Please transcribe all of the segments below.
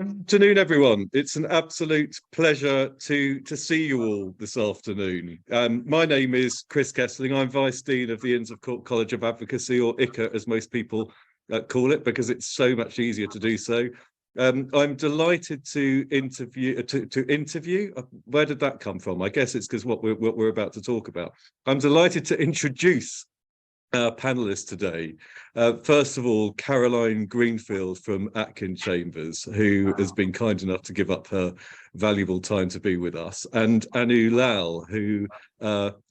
Afternoon, everyone. It's an absolute pleasure to see you all this afternoon. My name is Chris Kessling. I'm Vice Dean of the Inns of Court College of Advocacy, or ICA, as most people call it, because it's so much easier to do so. I'm delighted to interview. Where did that come from? I guess it's because what we're about to talk about. I'm delighted to introduce our panelists today. First of all, Caroline Greenfield from Atkin Chambers, who has been kind enough to give up her valuable time to be with us, and Anu Lal, who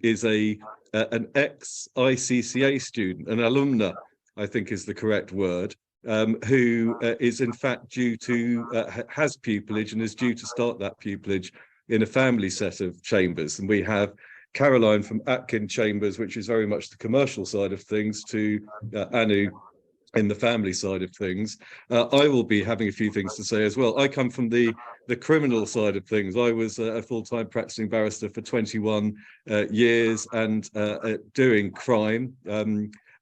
is an ex-ICCA student, an alumna, I think is the correct word, who is in fact has pupillage and is due to start that pupillage in a family set of chambers. And we have Caroline from Atkin Chambers, which is very much the commercial side of things, to Anu in the family side of things. I will be having a few things to say as well. I come from the criminal side of things. I was a full-time practicing barrister for 21 years and doing crime.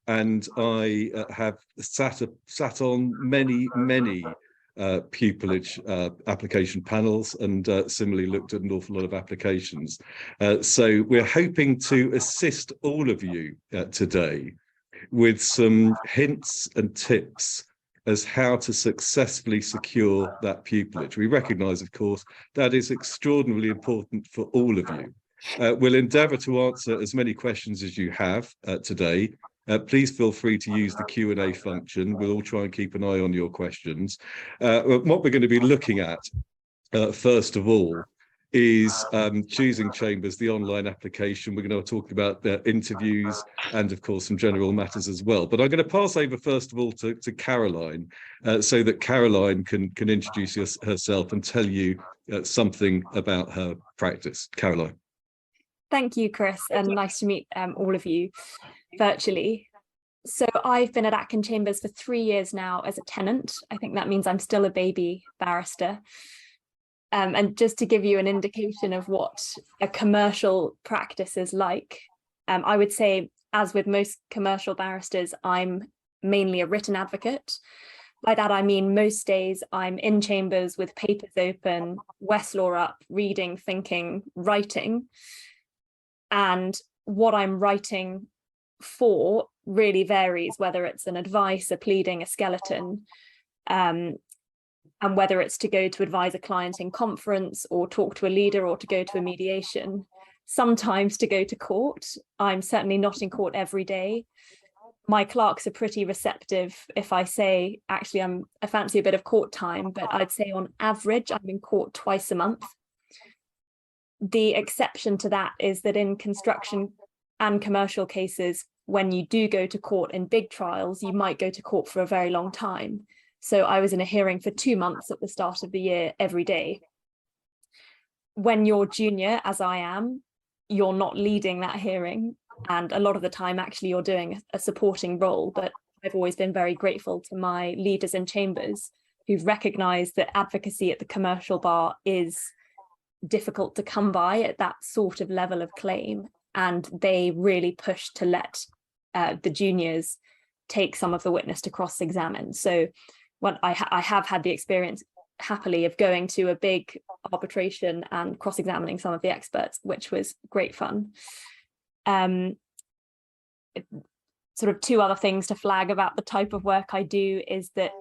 And I have sat on many pupillage application panels, and similarly looked at an awful lot of applications. So we're hoping to assist all of you today with some hints and tips as how to successfully secure that pupillage. We recognise, of course, that is extraordinarily important for all of you. We'll endeavour to answer as many questions as you have today. Please feel free to use the Q&A function. We'll all try and keep an eye on your questions. What we're going to be looking at, first of all, is choosing Chambers, the online application. We're going to talk about interviews and, of course, some general matters as well. But I'm going to pass over, first of all, to Caroline, so that Caroline can introduce herself and tell you something about her practice. Caroline. Thank you, Chris, and nice to meet all of you virtually. So I've been at Atkin Chambers for 3 years now as a tenant. I think that means I'm still a baby barrister. And just to give you an indication of what a commercial practice is like, I would say, as with most commercial barristers, I'm mainly a written advocate. By that, I mean most days I'm in chambers with papers open, Westlaw up, reading, thinking, writing. And what I'm writing for really varies, whether it's an advice, a pleading, a skeleton, and whether it's to go to advise a client in conference or talk to a leader or to go to a mediation, sometimes to go to court. I'm certainly not in court every day. My clerks are pretty receptive if I say, actually, I fancy a bit of court time, but I'd say on average, I'm in court twice a month. The exception to that is that in construction and commercial cases, when you do go to court in big trials, you might go to court for a very long time. So I was in a hearing for 2 months at the start of the year every day. When you're junior, as I am, you're not leading that hearing. And a lot of the time, actually, you're doing a supporting role. But I've always been very grateful to my leaders in chambers who've recognised that advocacy at the commercial bar is difficult to come by at that sort of level of claim, and they really push to let the juniors take some of the witness to cross-examine. So when I have had the experience happily of going to a big arbitration and cross-examining some of the experts, which was great fun. Sort of 2 other things to flag about the type of work I do is that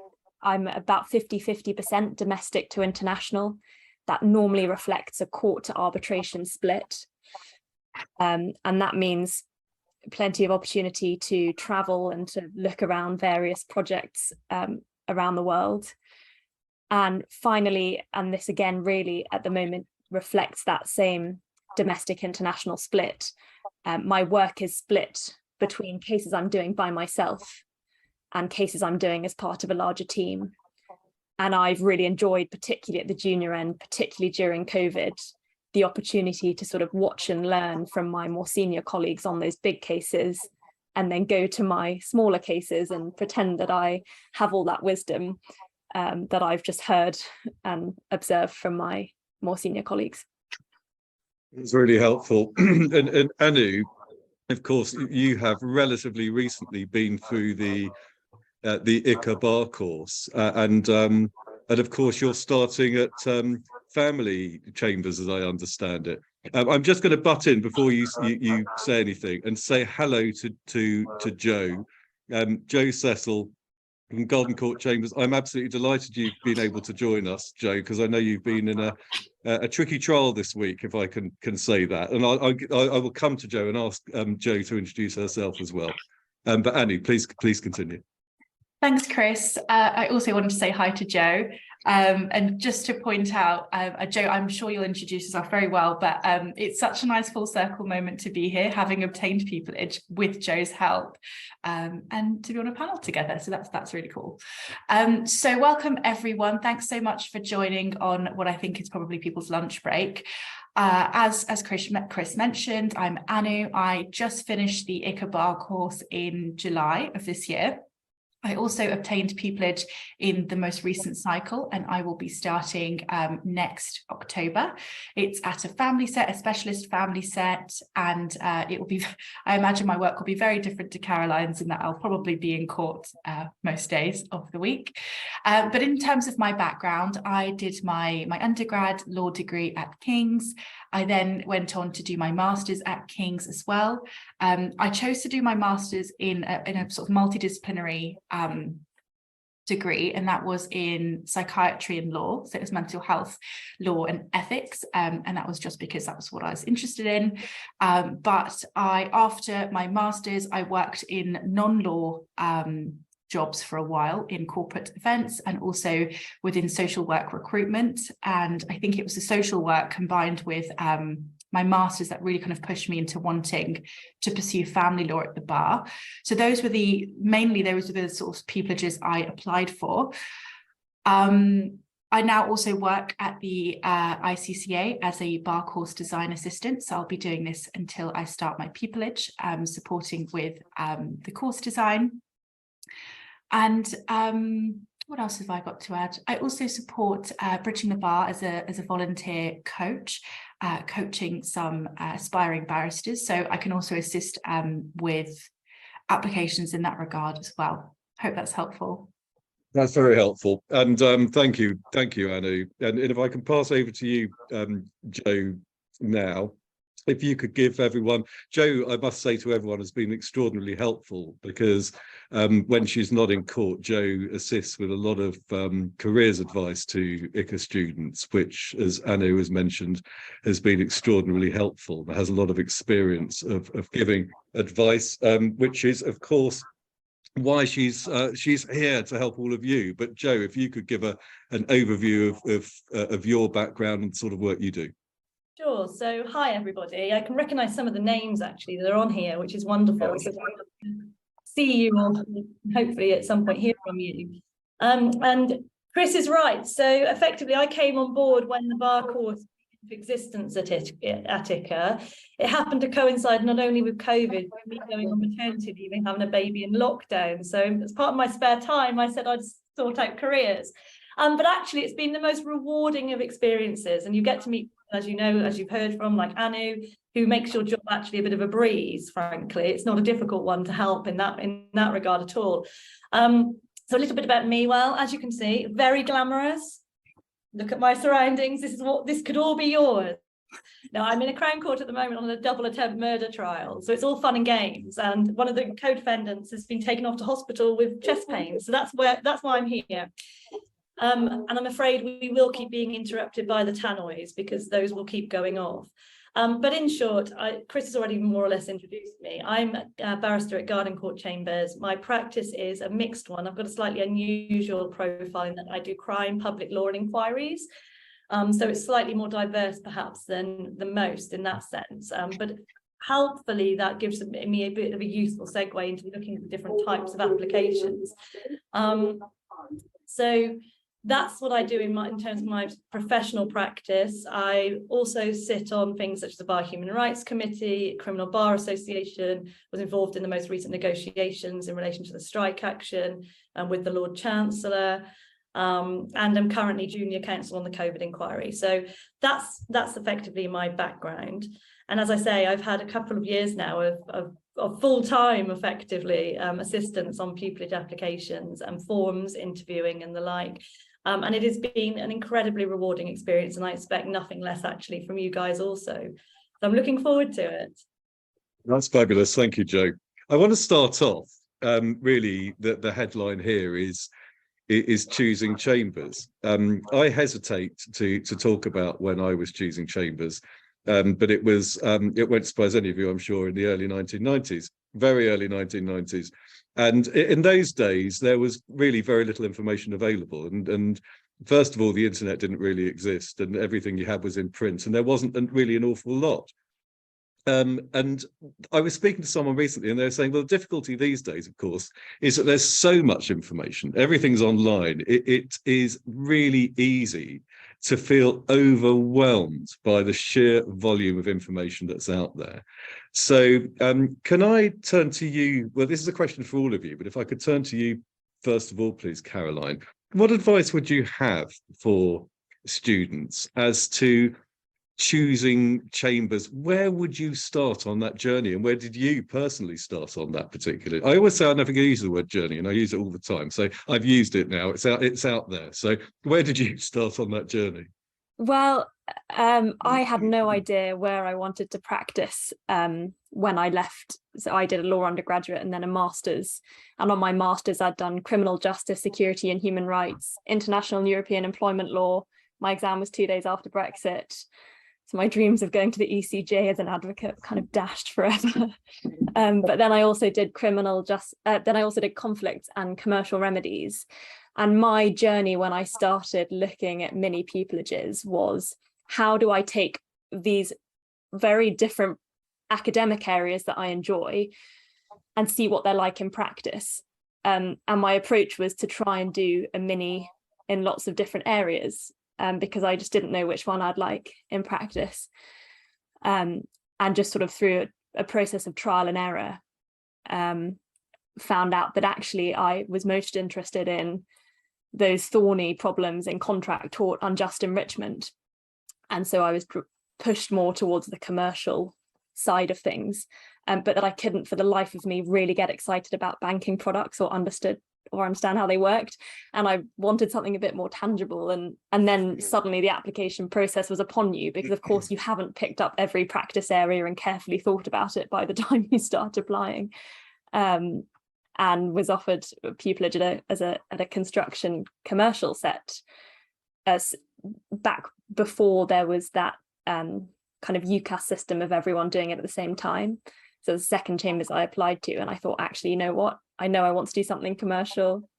I'm about 50% domestic to international. That normally reflects a court to arbitration split. And that means plenty of opportunity to travel and to look around various projects around the world. And finally, and this again really at the moment reflects that same domestic international split, my work is split between cases I'm doing by myself and cases I'm doing as part of a larger team. And I've really enjoyed, particularly at the junior end, particularly during COVID, the opportunity to sort of watch and learn from my more senior colleagues on those big cases, and then go to my smaller cases and pretend that I have all that wisdom that I've just heard and observed from my more senior colleagues. It's really helpful. And Anu, of course, you have relatively recently been through the ICA bar course, and And of course, you're starting at family chambers, as I understand it. I'm just going to butt in before you say anything and say hello to Joe, Joe Cecil from Garden Court Chambers. I'm absolutely delighted you've been able to join us, Joe, because I know you've been in a tricky trial this week, if I can say that. And I will come to Joe and ask Joe to introduce herself as well. But Annie, please continue. Thanks, Chris. I also wanted to say hi to Joe. And just to point out, Joe, I'm sure you'll introduce yourself very well, but it's such a nice full circle moment to be here, having obtained Pupillage with Joe's help, and to be on a panel together. So that's really cool. So welcome, everyone. Thanks so much for joining on what I think is probably people's lunch break. As Chris mentioned, I'm Anu. I just finished the ICA bar course in July of this year. I also obtained pupillage in the most recent cycle, and I will be starting next October. It's at a family set, a specialist family set, and it will be, I imagine my work will be very different to Caroline's in that I'll probably be in court most days of the week. But in terms of my background, I did my undergrad law degree at King's. I then went on to do my master's at King's as well. I chose to do my master's in a sort of multidisciplinary degree, and that was in psychiatry and law. So it was mental health, law and ethics, and that was just because that was what I was interested in. But after my master's, I worked in non-law jobs for a while in corporate events and also within social work recruitment. And I think it was the social work combined with my master's that really kind of pushed me into wanting to pursue family law at the bar. So those were the sort of pupillages I applied for. I now also work at the ICCA as a bar course design assistant. So I'll be doing this until I start my pupillage, supporting with the course design. And what else have I got to add? I also support Bridging the Bar as a volunteer coach, coaching some aspiring barristers. So I can also assist with applications in that regard as well. Hope that's helpful. That's very helpful. And thank you, Anu. And if I can pass over to you, Joe, now. If you could give everyone, Joe, I must say to everyone, has been extraordinarily helpful because when she's not in court, Joe assists with a lot of careers advice to ICA students, which, as Anu has mentioned, has been extraordinarily helpful. Has a lot of experience of giving advice, which is, of course, why she's here to help all of you. But Joe, if you could give an overview of your background and sort of work you do. Sure. So, hi, everybody. I can recognise some of the names, actually, that are on here, which is wonderful. So, see you all, hopefully, at some point hear from you. And Chris is right. So, effectively, I came on board when the bar course of existence at ICA. It happened to coincide not only with COVID, but me going on maternity leave and having a baby in lockdown. So, as part of my spare time, I said I'd sort out careers. But actually, it's been the most rewarding of experiences, and you get to meet, as you know, as you've heard from, like Anu, who makes your job actually a bit of a breeze. Frankly, it's not a difficult one to help in that regard at all. So a little bit about me. Well, as you can see, very glamorous. Look at my surroundings. This could all be yours. Now, I'm in a Crown Court at the moment on a double attempt murder trial, so it's all fun and games. And one of the co-defendants has been taken off to hospital with chest pain, so that's why I'm here. And I'm afraid we will keep being interrupted by the tannoys because those will keep going off. But in short, Chris has already more or less introduced me. I'm a barrister at Garden Court Chambers. My practice is a mixed one. I've got a slightly unusual profile in that I do crime, public law and inquiries. So it's slightly more diverse perhaps than most in that sense. But helpfully, that gives me a bit of a useful segue into looking at the different types of applications. So that's what I do in terms of my professional practice. I also sit on things such as the Bar Human Rights Committee, Criminal Bar Association, was involved in the most recent negotiations in relation to the strike action with the Lord Chancellor, and I'm currently junior counsel on the COVID inquiry. So that's effectively my background. And as I say, I've had a couple of years now of full-time, effectively, assistance on pupillage applications and forms, interviewing and the like. And it has been an incredibly rewarding experience, and I expect nothing less actually from you guys also. So I'm looking forward to it. That's fabulous. Thank you, Joe. I want to start off. Really, the headline here is choosing chambers. I hesitate to talk about when I was choosing chambers, but it won't surprise any of you, I'm sure, in the early 1990s, very early 1990s. And in those days, there was really very little information available. And first of all, the internet didn't really exist, and everything you had was in print, and there wasn't really an awful lot. And I was speaking to someone recently, and they were saying, well, the difficulty these days, of course, is that there's so much information. Everything's online. It is really easy to feel overwhelmed by the sheer volume of information that's out there. So can I turn to you? Well, this is a question for all of you, but if I could turn to you, first of all, please, Caroline, what advice would you have for students as to choosing chambers? Where would you start on that journey, and where did you personally start on that particular? I always say I never use the word journey, and I use it all the time, so I've used it now. It's out there. So where did you start on that journey? Well, I had no idea where I wanted to practice when I left. So I did a law undergraduate and then a master's, and on my master's I'd done criminal justice, security and human rights, international and European employment law. My exam was 2 days after Brexit. So my dreams of going to the ECJ as an advocate kind of dashed forever. But then I also did then I also did conflict and commercial remedies. And my journey when I started looking at mini pupillages was, how do I take these very different academic areas that I enjoy and see what they're like in practice? And my approach was to try and do a mini in lots of different areas. Because I just didn't know which one I'd like in practice. And just sort of through a process of trial and error, found out that actually I was most interested in those thorny problems in contract tort, unjust enrichment. And so I was pushed more towards the commercial side of things, but that I couldn't for the life of me really get excited about banking products or understand how they worked, and I wanted something a bit more tangible. And then suddenly the application process was upon you, because of course you haven't picked up every practice area and carefully thought about it by the time you start applying, and was offered pupillage at a construction commercial set, as back before there was that kind of UCAS system of everyone doing it at the same time. So the second chambers I applied to, and I thought, actually, you know what? I know I want to do something commercial.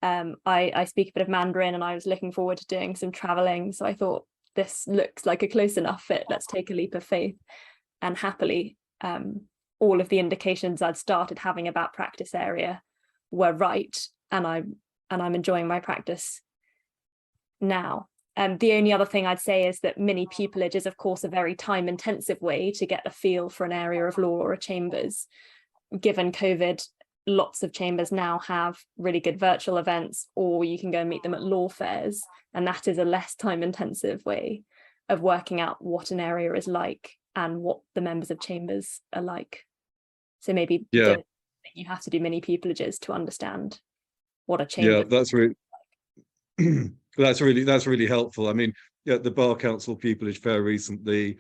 I speak a bit of Mandarin, and I was looking forward to doing some traveling. So I thought, this looks like a close enough fit. Let's take a leap of faith. And happily, all of the indications I'd started having about practice area were right, and I'm enjoying my practice now. The only other thing I'd say is that mini pupillage is, of course, a very time-intensive way to get a feel for an area of law or a chambers. Given COVID, lots of chambers now have really good virtual events, or you can go and meet them at law fairs, and that is a less time-intensive way of working out what an area is like and what the members of chambers are like. So maybe you have to do mini pupillages to understand what a chamber. Yeah, that's really that's really helpful. I mean, the Bar Council Pupillage Fair recently,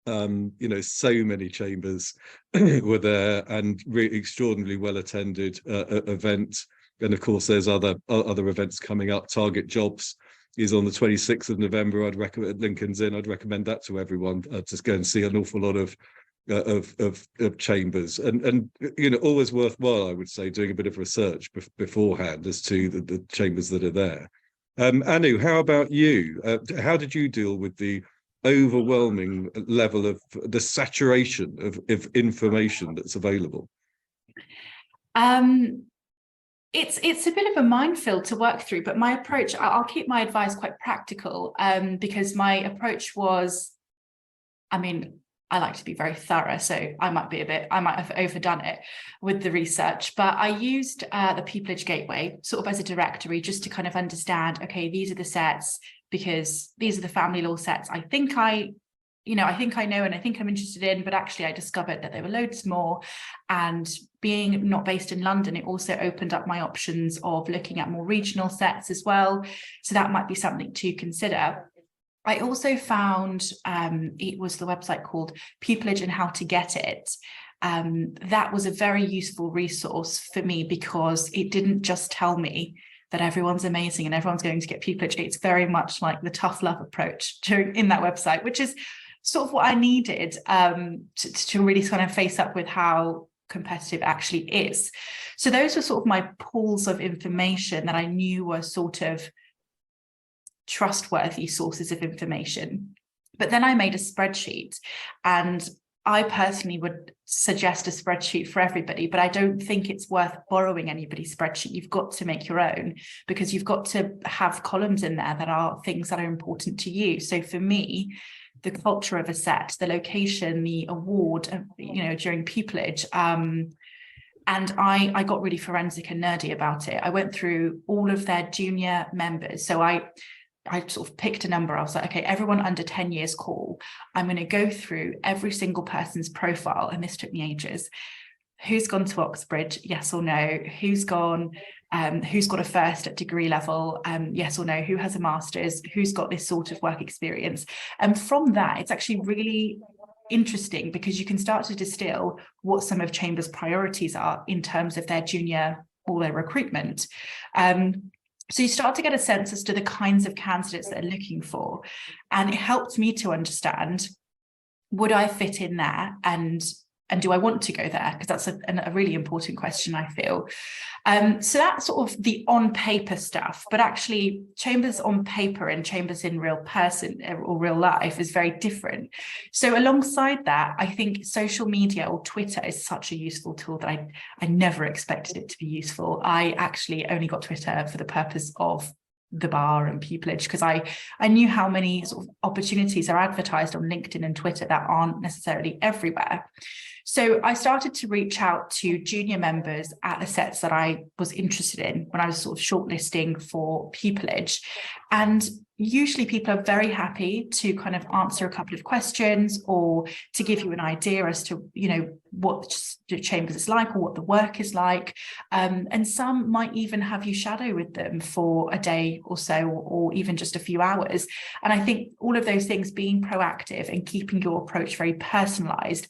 so many chambers were there, and really extraordinarily well attended event. And of course, there's other events coming up. Target Jobs is on the 26th of November. I'd recommend Lincoln's Inn. I'd recommend that to everyone. Just go and see an awful lot of chambers, and always worthwhile, I would say, doing a bit of research beforehand as to the chambers that are there. Anu, how about you? How did you deal with the overwhelming level of the saturation of information that's available? It's a bit of a minefield to work through, but my approach, I'll keep my advice quite practical, because my approach was, I like to be very thorough, so I might have overdone it with the research, but I used the Pupillage Gateway sort of as a directory, just to kind of understand, okay, these are the sets, because these are the family law sets I think I I think I know and I think I'm interested in, but actually I discovered that there were loads more. And being not based in London, it also opened up my options of looking at more regional sets as well. So that might be something to consider. I also found it was the website called Pupillage and How to Get It. That was a very useful resource for me because it didn't just tell me that everyone's amazing and everyone's going to get pupillage. It's very much like the tough love approach in that website, which is sort of what I needed to really kind of face up with how competitive actually is. So those were sort of my pools of information that I knew were sort of trustworthy sources of information. But then I made a spreadsheet, and I personally would suggest a spreadsheet for everybody, but I don't think it's worth borrowing anybody's spreadsheet. You've got to make your own, because you've got to have columns in there that are things that are important to you. So for me, the culture of a set, the location, the award, during pupillage, and I got really forensic and nerdy about it. I went through all of their junior members. So I sort of picked a number. I was like, okay, everyone under 10 years call. I'm going to go through every single person's profile. And this took me ages. Who's gone to Oxbridge? Yes or no? Who's gone? Who's got a first at degree level? Yes or no? Who has a master's? Who's got this sort of work experience? And from that, it's actually really interesting because you can start to distill what some of Chambers' priorities are in terms of their junior or their recruitment. So you start to get a sense as to the kinds of candidates that they're looking for. And it helped me to understand, would I fit in there? And do I want to go there? Because that's a really important question, I feel. So that's sort of the on paper stuff, but actually Chambers on paper and Chambers in real person or real life is very different. So alongside that, I think social media or Twitter is such a useful tool that I never expected it to be useful. I actually only got Twitter for the purpose of the bar and pupillage, because I knew how many sort of opportunities are advertised on LinkedIn and Twitter that aren't necessarily everywhere. So I started to reach out to junior members at the sets that I was interested in when I was sort of shortlisting for pupillage. And usually people are very happy to kind of answer a couple of questions or to give you an idea as to, what the Chambers is like or what the work is like. And some might even have you shadow with them for a day or so, or even just a few hours. And I think all of those things, being proactive and keeping your approach very personalized,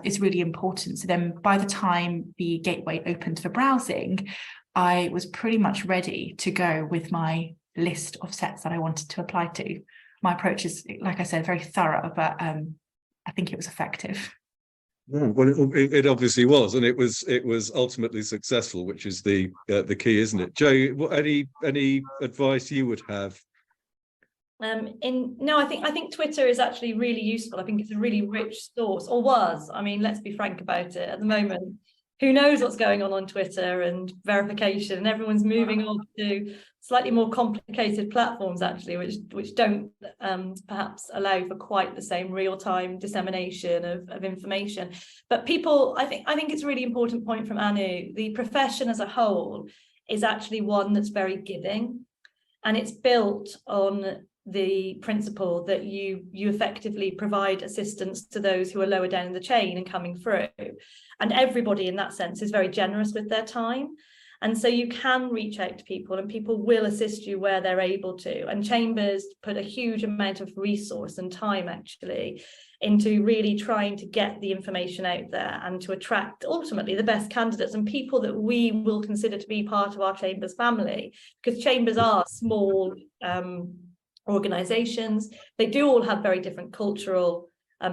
is really important. So then by the time the gateway opened for browsing, I was pretty much ready to go with my list of sets that I wanted to apply to. My approach is, like I said, very thorough, but I think it was effective. Well, it obviously was, and it was ultimately successful, which is the key, isn't it? Jo, any advice you would have? I think Twitter is actually really useful. I think it's a really rich source, or was. I mean, let's be frank about it. At the moment, who knows what's going on Twitter and verification, and everyone's moving on to slightly more complicated platforms, actually, which don't perhaps allow for quite the same real-time dissemination of information. But people, I think it's a really important point from Anu. The profession as a whole is actually one that's very giving, and it's built on the principle that you effectively provide assistance to those who are lower down in the chain and coming through. And everybody in that sense is very generous with their time. And so you can reach out to people and people will assist you where they're able to. And Chambers put a huge amount of resource and time actually into really trying to get the information out there and to attract ultimately the best candidates and people that we will consider to be part of our Chambers family, because Chambers are small organizations. They do all have very different cultural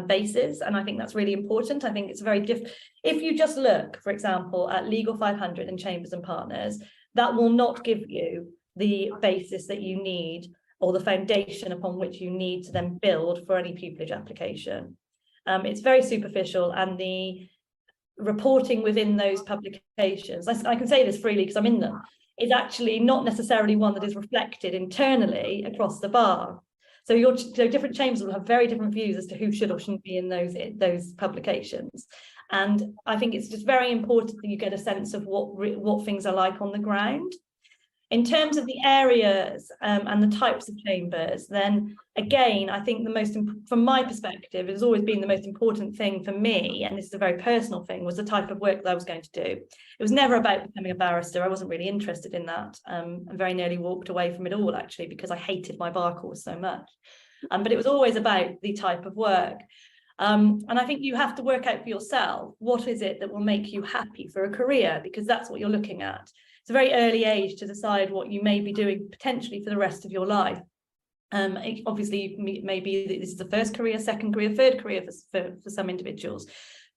bases, and I think that's really important. I think it's very different. If you just look, for example, at Legal 500 and Chambers and Partners, that will not give you the basis that you need or the foundation upon which you need to then build for any pupillage application. It's very superficial, and the reporting within those publications, I can say this freely because I'm in them, is actually not necessarily one that is reflected internally across the bar. So different chambers will have very different views as to who should or shouldn't be in those publications. And I think it's just very important that you get a sense of what things are like on the ground. In terms of the areas and the types of chambers, then again, I think from my perspective, it has always been the most important thing for me, and this is a very personal thing, was the type of work that I was going to do. It was never about becoming a barrister. I wasn't really interested in that. I very nearly walked away from it all, actually, because I hated my bar course so much. But it was always about the type of work. And I think you have to work out for yourself, what is it that will make you happy for a career, because that's what you're looking at. It's a very early age to decide what you may be doing potentially for the rest of your life. Obviously, maybe this is the first career, second career, third career for some individuals.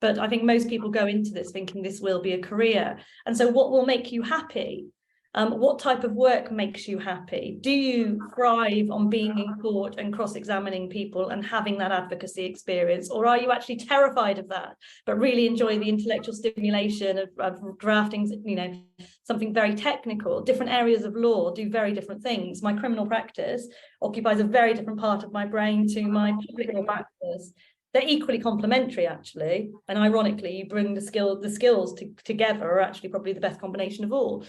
But I think most people go into this thinking this will be a career. And so what will make you happy? What type of work makes you happy? Do you thrive on being in court and cross-examining people and having that advocacy experience? Or are you actually terrified of that, but really enjoy the intellectual stimulation of drafting, something very technical? Different areas of law do very different things. My criminal practice occupies a very different part of my brain to my public law practice. They're equally complementary, actually. And ironically, you bring the skills together are actually probably the best combination of all.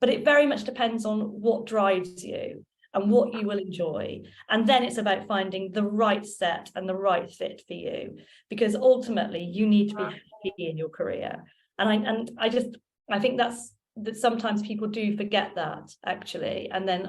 But it very much depends on what drives you and what you will enjoy. And then it's about finding the right set and the right fit for you, because ultimately you need to be happy in your career. And I think that sometimes people do forget that, actually, and then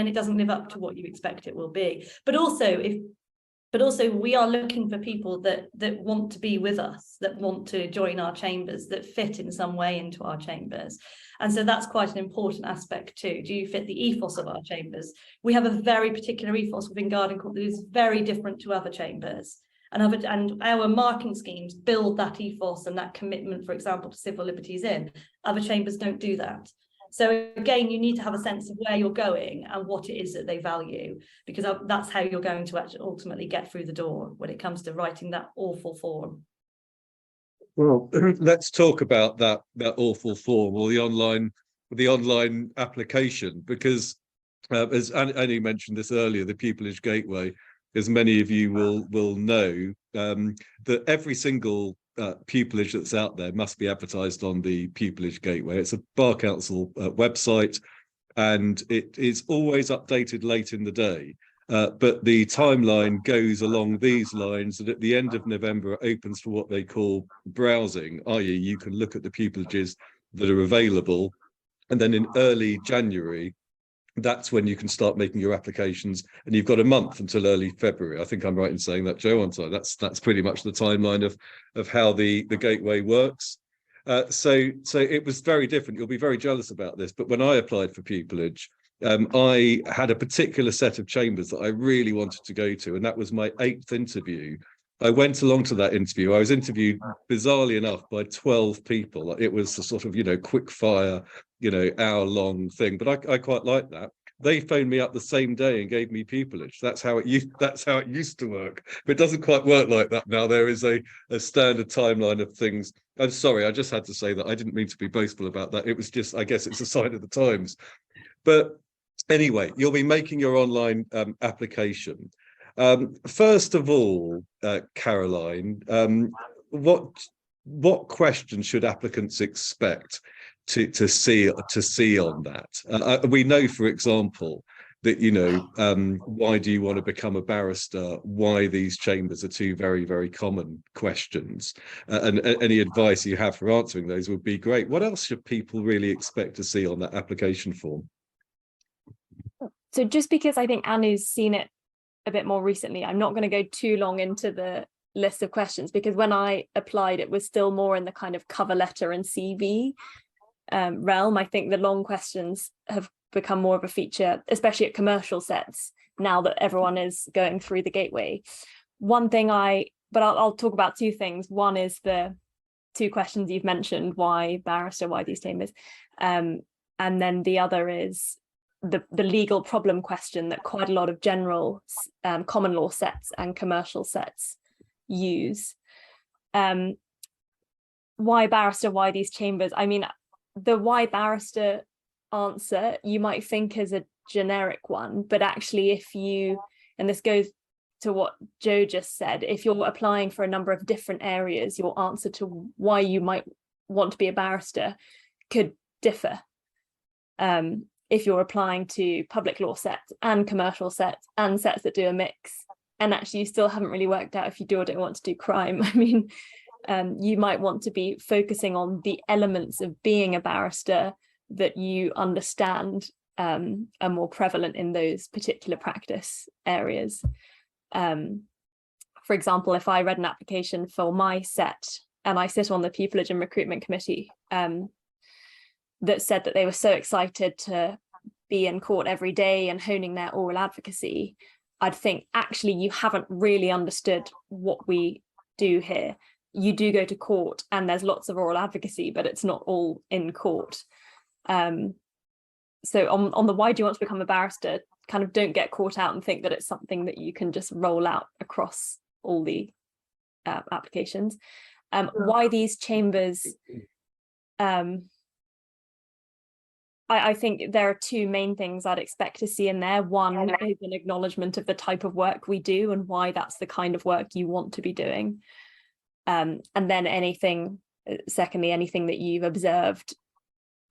it doesn't live up to what you expect it will be. But also we are looking for people that want to be with us, that want to join our chambers, that fit in some way into our chambers. And so that's quite an important aspect too. Do you fit the ethos of our chambers? We have a very particular ethos within Garden Court that is very different to other chambers. And our marking schemes build that ethos and that commitment, for example, to civil liberties in. Other chambers don't do that. So again, you need to have a sense of where you're going and what it is that they value, because that's how you're going to actually ultimately get through the door when it comes to writing that awful form. Well, let's talk about that awful form, or the online application, because as Annie mentioned this earlier, the Pupillage Gateway, as many of you will know, that every single pupillage that's out there must be advertised on the Pupillage Gateway. It's a Bar Council website, and it is always updated late in the day. But the timeline goes along these lines, that at the end of November it opens for what they call browsing, i.e. you can look at the pupillages that are available, and then in early January, that's when you can start making your applications, and you've got a month until early February. I think I'm right in saying that, Joe, aren't I? That's pretty much the timeline of how the gateway works. So it was very different. You'll be very jealous about this, but when I applied for pupillage, I had a particular set of chambers that I really wanted to go to, and that was my 8th interview. I went along to that interview. I was interviewed, bizarrely enough, by 12 people. It was a sort of, quick fire, hour-long thing, but I quite liked that. They phoned me up the same day and gave me pupillage. That's how it used to work. But it doesn't quite work like that now. There is a standard timeline of things. I'm sorry, I just had to say that. I didn't mean to be boastful about that. It was just, I guess it's a sign of the times. But anyway, you'll be making your online application. First of all, Caroline, what questions should applicants expect to see on that? We know, for example, that why do you want to become a barrister? Why these chambers are two very, very common questions, and any advice you have for answering those would be great. What else should people really expect to see on that application form? So just because I think Anu's seen it a bit more recently, I'm not going to go too long into the list of questions, because when I applied, it was still more in the kind of cover letter and CV realm. I think the long questions have become more of a feature, especially at commercial sets, now that everyone is going through the gateway. I'll talk about two things. One is the two questions you've mentioned: why barrister, why these chambers, and then the other is the legal problem question that quite a lot of general common law sets and commercial sets use. Why barrister, why these chambers? I mean, the why barrister answer you might think is a generic one, but actually and this goes to what Joe just said, if you're applying for a number of different areas, your answer to why you might want to be a barrister could differ. if you're applying to public law sets and commercial sets and sets that do a mix, and actually you still haven't really worked out if you do or don't want to do crime. I mean, you might want to be focusing on the elements of being a barrister that you understand are more prevalent in those particular practice areas. For example, if I read an application for my set and I sit on the Pupillage and Recruitment Committee that said that they were so excited to be in court every day and honing their oral advocacy, I'd think, actually, you haven't really understood what we do here. You do go to court and there's lots of oral advocacy, but it's not all in court. So on the why do you want to become a barrister, kind of don't get caught out and think that it's something that you can just roll out across all the applications. Why these chambers? I think there are two main things I'd expect to see in there. One is an acknowledgement of the type of work we do and why that's the kind of work you want to be doing. And then secondly, anything that you've observed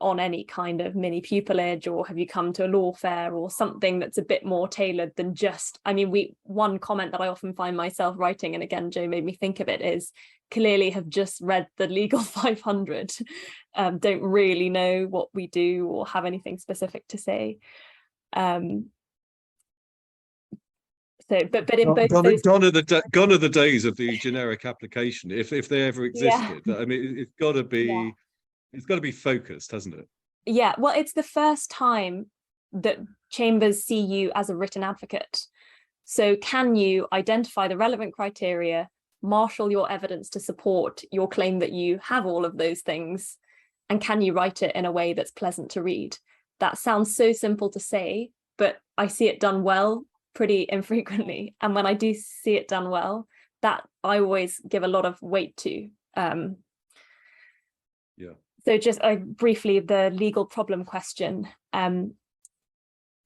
on any kind of mini pupillage, or have you come to a law fair or something that's a bit more tailored than just, I mean, one comment that I often find myself writing, and again, Joe made me think of it, is clearly have just read the Legal 500, don't really know what we do or have anything specific to say. So, but in both those... gone are the days of the generic application, if they ever existed. Yeah. I mean, it's got to be... Yeah. It's got to be focused, hasn't it? Yeah, well, it's the first time that chambers see you as a written advocate. So can you identify the relevant criteria, marshal your evidence to support your claim that you have all of those things, and can you write it in a way that's pleasant to read? That sounds so simple to say, but I see it done well pretty infrequently. And when I do see it done well, that I always give a lot of weight to. Yeah. So just briefly, the legal problem question,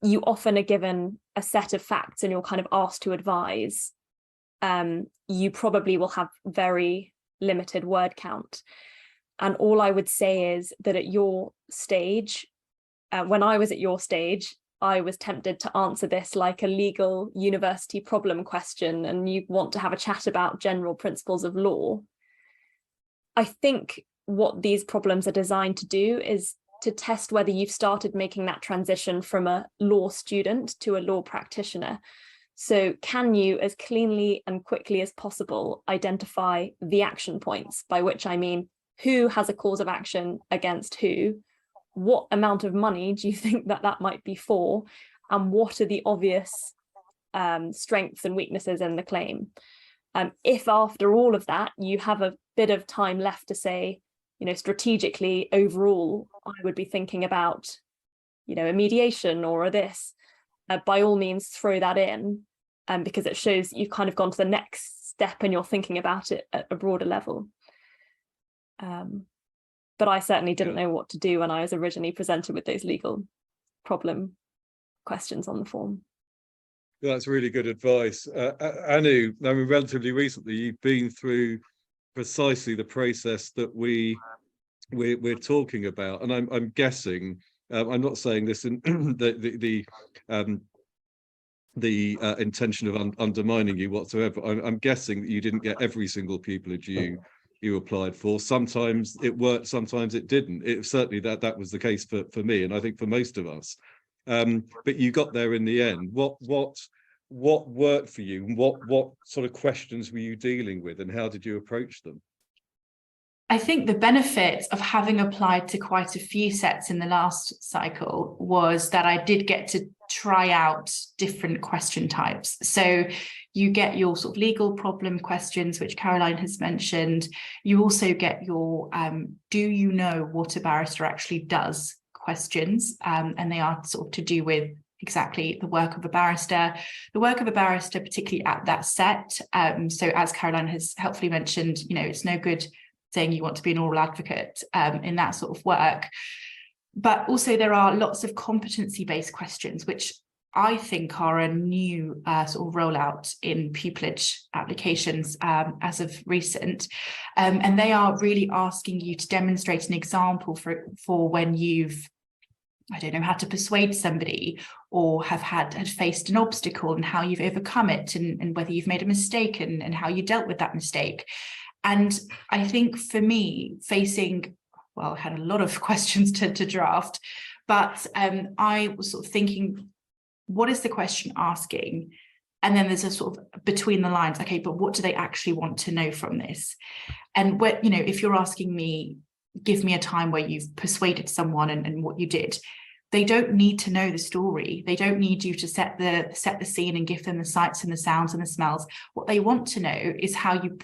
you often are given a set of facts and you're kind of asked to advise. You probably will have very limited word count. And all I would say is that at your stage, when I was at your stage, I was tempted to answer this like a legal university problem question, and you want to have a chat about general principles of law. I think what these problems are designed to do is to test whether you've started making that transition from a law student to a law practitioner. So can you, as cleanly and quickly as possible, identify the action points, by which I mean who has a cause of action against who, what amount of money do you think that might be for, and what are the obvious strengths and weaknesses in the claim. If after all of that you have a bit of time left to say, strategically, overall, I would be thinking about, a mediation or a this, by all means, throw that in, because it shows you've kind of gone to the next step and you're thinking about it at a broader level. But I certainly didn't know what to do when I was originally presented with those legal problem questions on the form. That's really good advice. Anu, I mean, relatively recently, you've been through precisely the process that we're talking about, and I'm guessing, I'm not saying this in the intention of undermining you whatsoever. I'm guessing that you didn't get every single pupillage you applied for. Sometimes it worked, sometimes it didn't. It certainly that was the case for me, and I think for most of us. But you got there in the end. What worked for you? What sort of questions were you dealing with, and how did you approach them? I think the benefit of having applied to quite a few sets in the last cycle was that I did get to try out different question types. So you get your sort of legal problem questions, which Caroline has mentioned. You also get your do you know what a barrister actually does questions, and they are sort of to do with exactly the work of a barrister, particularly at that set. So as Caroline has helpfully mentioned, it's no good saying you want to be an oral advocate in that sort of work. But also there are lots of competency-based questions, which I think are a new sort of rollout in pupillage applications as of recent. And they are really asking you to demonstrate an example for when you've I don't know, how to persuade somebody, or had faced an obstacle and how you've overcome it, and whether you've made a mistake and how you dealt with that mistake. And I think for me, I had a lot of questions to draft, but I was sort of thinking, what is the question asking? And then there's a sort of between the lines, okay, but what do they actually want to know from this? And what, if you're asking me, give me a time where you've persuaded someone and what you did, they don't need to know the story. They don't need you to set the scene and give them the sights and the sounds and the smells. What they want to know is how you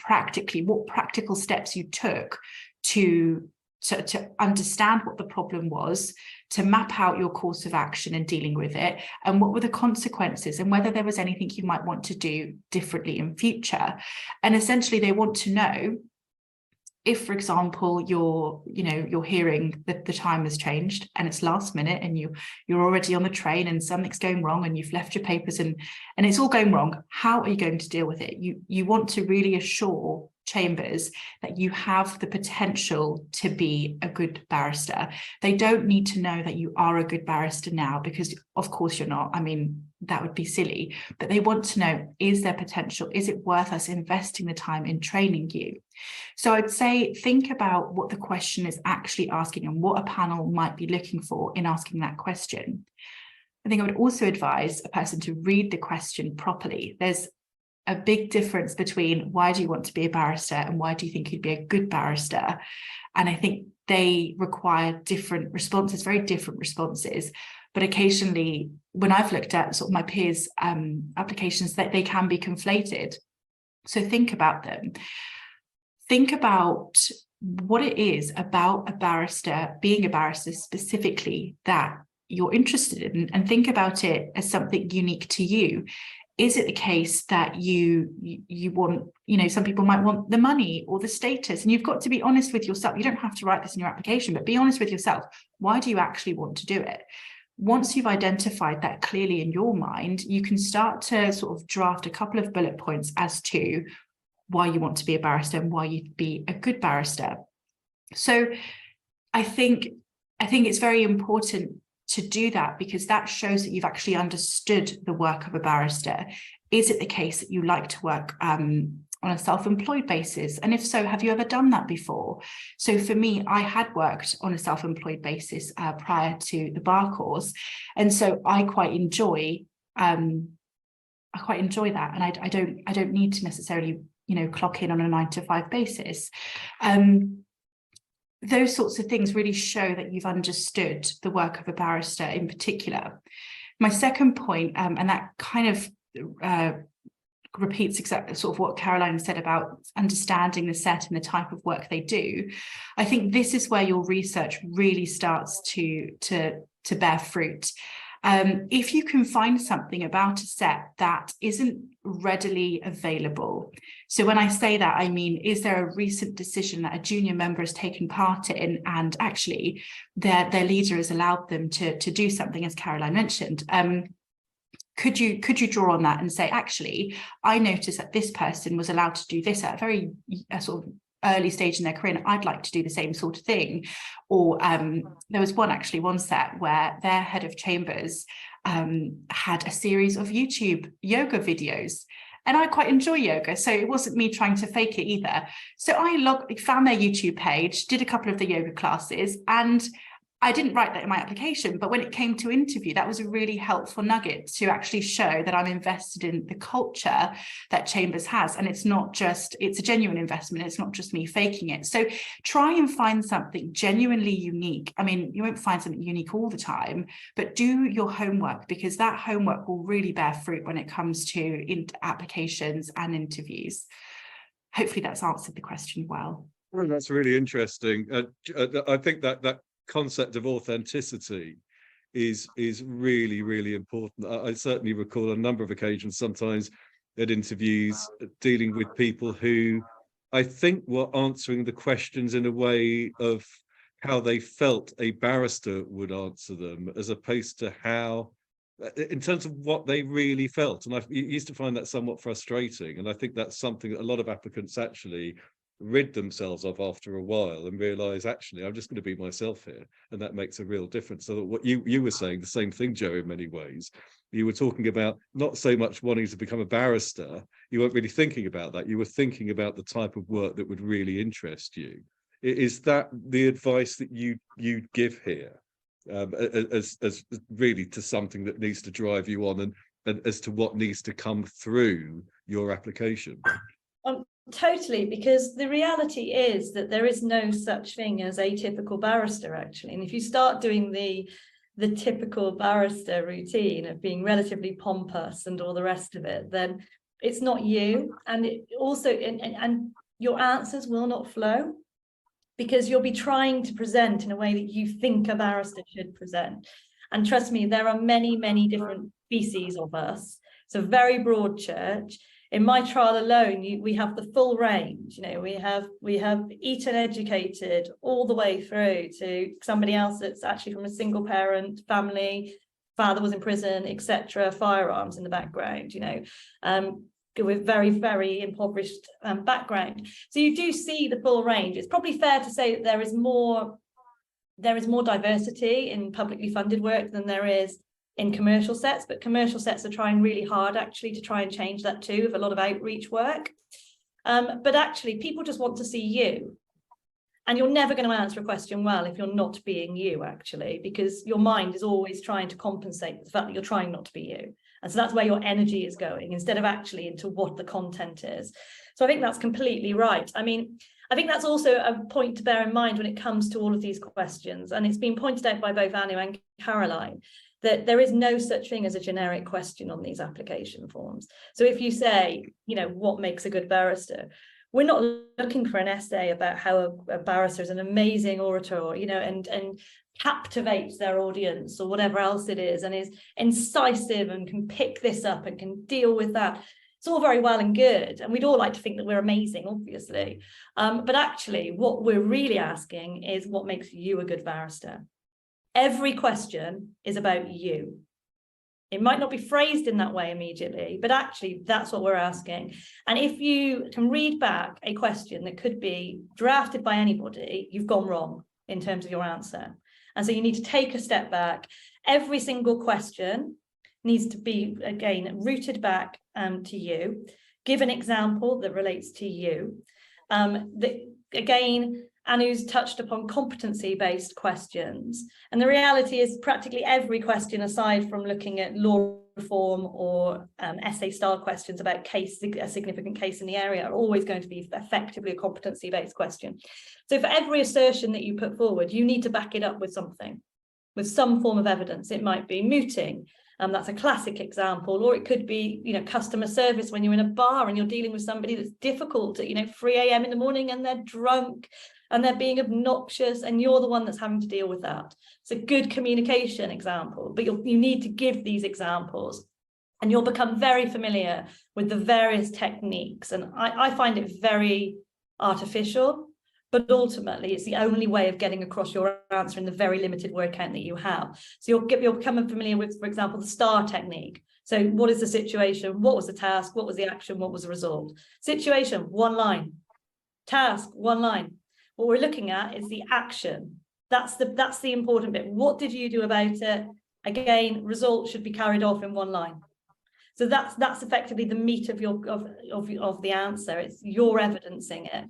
what practical steps you took to understand what the problem was, to map out your course of action in dealing with it, and what were the consequences, and whether there was anything you might want to do differently in future. And essentially they want to know if, for example, you're hearing that the time has changed and it's last minute, and you're already on the train and something's going wrong and you've left your papers and it's all going wrong, how are you going to deal with it? You want to really assure chambers that you have the potential to be a good barrister. They don't need to know that you are a good barrister now, because of course you're not. I mean, that would be silly. But they want to know, is there potential? Is it worth us investing the time in training you? So I'd say think about what the question is actually asking and what a panel might be looking for in asking that question. I think I would also advise a person to read the question properly. There's a big difference between why do you want to be a barrister and why do you think you'd be a good barrister? And I think they require different responses, very different responses. But occasionally, when I've looked at sort of my peers' applications, that they can be conflated. So think about them. Think about what it is about a barrister, being a barrister specifically, that you're interested in, and think about it as something unique to you. Is it the case that you want, some people might want the money or the status, and you've got to be honest with yourself. You don't have to write this in your application, but be honest with yourself. Why do you actually want to do it? Once you've identified that clearly in your mind, you can start to sort of draft a couple of bullet points as to why you want to be a barrister and why you'd be a good barrister. So I think it's very important to do that, because that shows that you've actually understood the work of a barrister. Is it the case that you like to work on a self-employed basis? And if so, have you ever done that before? So for me, I had worked on a self-employed basis prior to the bar course. And so I quite enjoy that. And I don't need to necessarily, clock in on a 9-to-5 basis. Those sorts of things really show that you've understood the work of a barrister in particular. My second point, and that kind of repeats exactly sort of what Caroline said about understanding the set and the type of work they do. I think this is where your research really starts to bear fruit. If you can find something about a set that isn't readily available. So when I say that, I mean, is there a recent decision that a junior member has taken part in, and actually their leader has allowed them to do something, as Caroline mentioned? Could you draw on that and say, actually, I noticed that this person was allowed to do this at a very sort of early stage in their career, and I'd like to do the same sort of thing. Or there was one set where their head of chambers had a series of YouTube yoga videos, and I quite enjoy yoga, so it wasn't me trying to fake it either. So I found their YouTube page, did a couple of the yoga classes, and I didn't write that in my application, but when it came to interview, that was a really helpful nugget to actually show that I'm invested in the culture that Chambers has. And it's a genuine investment. It's not just me faking it. So try and find something genuinely unique. I mean, you won't find something unique all the time, but do your homework, because that homework will really bear fruit when it comes to applications and interviews. Hopefully that's answered the question well. Well, that's really interesting. I think that concept of authenticity is really, really important. I certainly recall a number of occasions, sometimes at interviews, dealing with people who I think were answering the questions in a way of how they felt a barrister would answer them, as opposed to how, in terms of what they really felt. And I used to find that somewhat frustrating. And I think that's something that a lot of applicants actually rid themselves of after a while and realize, actually, I'm just going to be myself here, and that makes a real difference. So what you were saying, the same thing, Joe, in many ways. You were talking about not so much wanting to become a barrister. You weren't really thinking about that. You were thinking about the type of work that would really interest you. Is that the advice that you give here, as really to something that needs to drive you on, and as to what needs to come through your application? Totally, because the reality is that there is no such thing as a typical barrister, actually. And if you start doing the typical barrister routine of being relatively pompous and all the rest of it, then it's not you. And it also, and your answers will not flow, because you'll be trying to present in a way that you think a barrister should present. And trust me, there are many, many different species of us. It's a very broad church. In my trial alone, we have the full range. You know, we have Eton educated all the way through to somebody else that's actually from a single parent family, father was in prison, etc., firearms in the background, you know, with very, very impoverished background. So you do see the full range. It's probably fair to say that there is more diversity in publicly funded work than there is in commercial sets, but commercial sets are trying really hard actually to try and change that too, with a lot of outreach work. But actually people just want to see you, and you're never going to answer a question well if you're not being you, actually, because your mind is always trying to compensate for the fact that you're trying not to be you. And so that's where your energy is going, instead of actually into what the content is. So I think that's completely right. I mean, I think that's also a point to bear in mind when it comes to all of these questions. And it's been pointed out by both Anu and Caroline that there is no such thing as a generic question on these application forms. So if you say, you know, what makes a good barrister? We're not looking for an essay about how a barrister is an amazing orator, you know, and captivates their audience or whatever else it is, and is incisive and can pick this up and can deal with that. It's all very well and good, and we'd all like to think that we're amazing, obviously. But actually, what we're really asking is what makes you a good barrister. Every question is about you. It might not be phrased in that way immediately, but actually that's what we're asking. And if you can read back a question that could be drafted by anybody, you've gone wrong in terms of your answer. And so you need to take a step back. Every single question needs to be, again, rooted back to you. Give an example that relates to you. Again, Anu's touched upon competency-based questions. And the reality is practically every question, aside from looking at law reform or essay-style questions about a significant case in the area, are always going to be effectively a competency-based question. So for every assertion that you put forward, you need to back it up with something, with some form of evidence. It might be mooting. That's a classic example, or it could be, you know, customer service when you're in a bar and you're dealing with somebody that's difficult at, you know, 3 a.m. in the morning, and they're drunk and they're being obnoxious, and you're the one that's having to deal with that. It's a good communication example, but you need to give these examples, and you'll become very familiar with the various techniques. And I find it very artificial, but ultimately it's the only way of getting across your answer in the very limited word count that you have. So you'll become familiar with, for example, the STAR technique. So what is the situation? What was the task? What was the action? What was the result? Situation, 1 line. Task, 1 line. What we're looking at is the action. That's the important bit. What did you do about it? Again, result should be carried off in 1 line. So that's effectively the meat of the answer. It's you're evidencing it.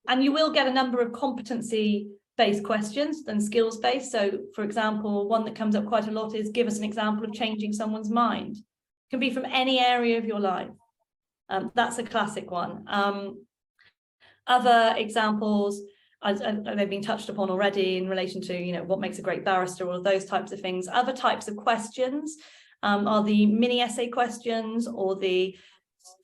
And you will get a number of competency-based questions and skills-based. So, for example, one that comes up quite a lot is, give us an example of changing someone's mind. It can be from any area of your life. That's a classic one. Other examples, they've been touched upon already in relation to, you know, what makes a great barrister, or those types of things. Other types of questions are the mini essay questions, or the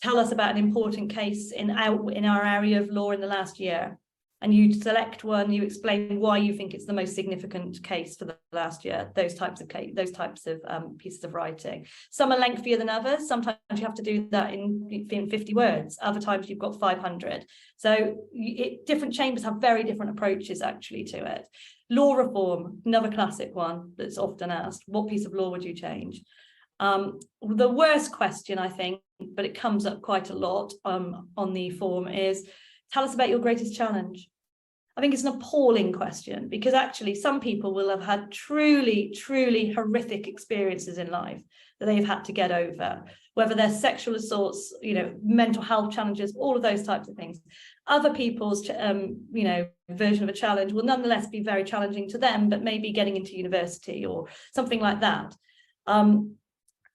tell us about an important case in our area of law in the last year. And you select one, you explain why you think it's the most significant case for the last year. Those types of pieces of writing. Some are lengthier than others. Sometimes you have to do that in 50 words. Other times you've got 500. So different chambers have very different approaches actually to it. Law reform, another classic one that's often asked. What piece of law would you change? The worst question, I think, but it comes up quite a lot on the form, is tell us about your greatest challenge. I think it's an appalling question, because actually some people will have had truly, truly horrific experiences in life that they've had to get over, whether they're sexual assaults, mental health challenges, all of those types of things. Other people's, version of a challenge will nonetheless be very challenging to them, but maybe getting into university or something like that.